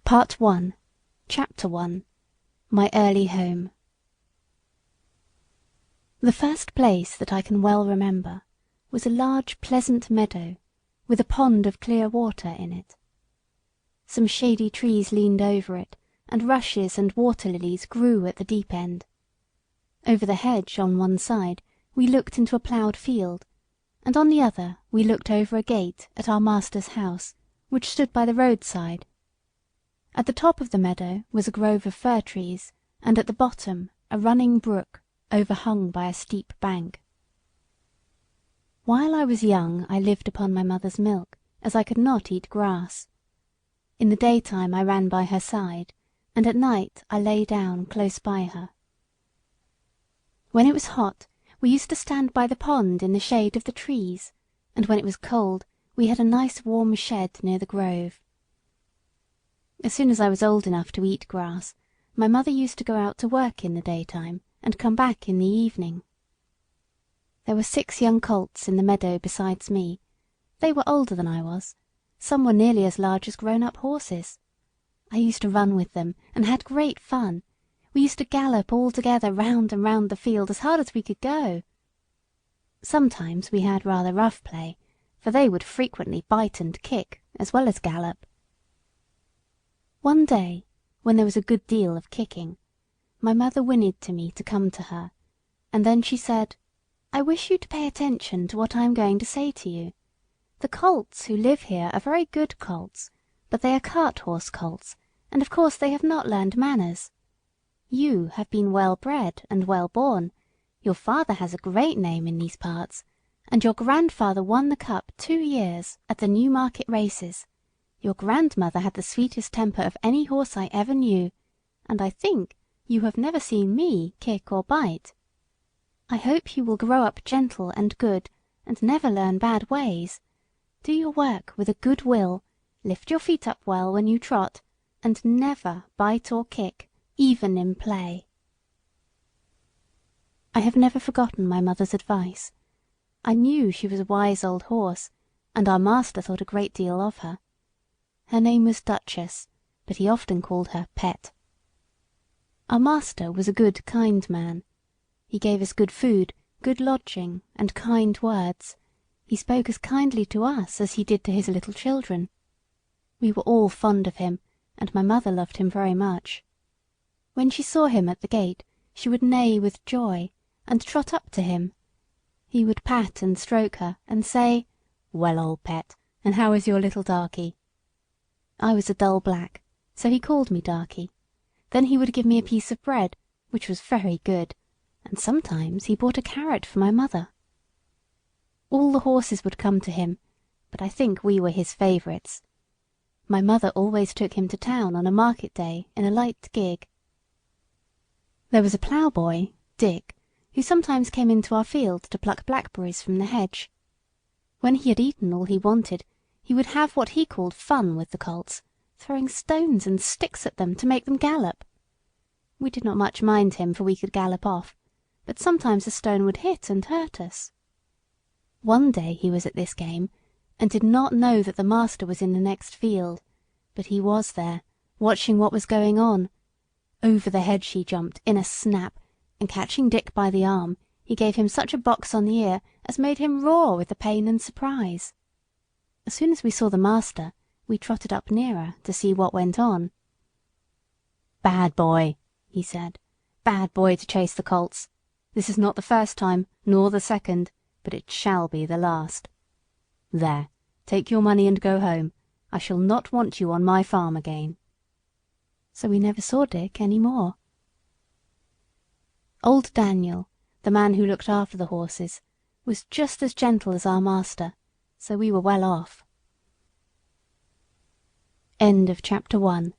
Part 1, Chapter 1, My Early Home. The first place that I can well remember was a large pleasant meadow with a pond of clear water in it. Some shady trees leaned over it, and rushes and water lilies grew at the deep end. Over the hedge on one side we looked into a ploughed field, and on the other we looked over a gate at our master's house, which stood by the roadside. At the top of the meadow was a grove of fir trees, and at the bottom a running brook overhung by a steep bank. While I was young I lived upon my mother's milk, as I could not eat grass. In the daytime I ran by her side, and at night I lay down close by her. When it was hot, we used to stand by the pond in the shade of the trees, and when it was cold we had a nice warm shed near the grove. As soon as I was old enough to eat grass, my mother used to go out to work in the daytime and come back in the evening. There were 6 young colts in the meadow besides me. They were older than I was. Some were nearly as large as grown-up horses. I used to run with them and had great fun. We used to gallop all together round and round the field as hard as we could go. Sometimes we had rather rough play, for they would frequently bite and kick as well as gallop. One day, when there was a good deal of kicking, my mother whinnied to me to come to her, and then she said, "I wish you to pay attention to what I am going to say to you. The colts who live here are very good colts, but they are cart-horse colts, and of course they have not learned manners. You have been well bred and well born. Your father has a great name in these parts, and your grandfather won the cup 2 years at the Newmarket races. Your grandmother had the sweetest temper of any horse I ever knew, and I think you have never seen me kick or bite. I hope you will grow up gentle and good, and never learn bad ways. Do your work with a good will, lift your feet up well when you trot, and never bite or kick, even in play." I have never forgotten my mother's advice. I knew she was a wise old horse, and our master thought a great deal of her. Her name was Duchess, but he often called her Pet. Our master was a good, kind man. He gave us good food, good lodging, and kind words. He spoke as kindly to us as he did to his little children. We were all fond of him, and my mother loved him very much. When she saw him at the gate, she would neigh with joy, and trot up to him. He would pat and stroke her, and say, "Well, old Pet, and how is your little darky?" I was a dull black, so he called me Darky. Then he would give me a piece of bread, which was very good, and sometimes he bought a carrot for my mother. All the horses would come to him, but I think we were his favourites. My mother always took him to town on a market day in a light gig. There was a ploughboy, Dick, who sometimes came into our field to pluck blackberries from the hedge. When he had eaten all he wanted, he would have what he called fun with the colts, throwing stones and sticks at them to make them gallop. We did not much mind him, for we could gallop off, but sometimes a stone would hit and hurt us. One day he was at this game, and did not know that the master was in the next field, but he was there, watching what was going on. Over the hedge he jumped in a snap, and catching Dick by the arm, he gave him such a box on the ear as made him roar with the pain and surprise. As soon as we saw the master, we trotted up nearer to see what went on. "Bad boy," he said, "bad boy to chase the colts. This is not the first time, nor the second, but it shall be the last. There, take your money and go home. I shall not want you on my farm again." So we never saw Dick any more. Old Daniel, the man who looked after the horses, was just as gentle as our master, so we were well off. End of chapter 1.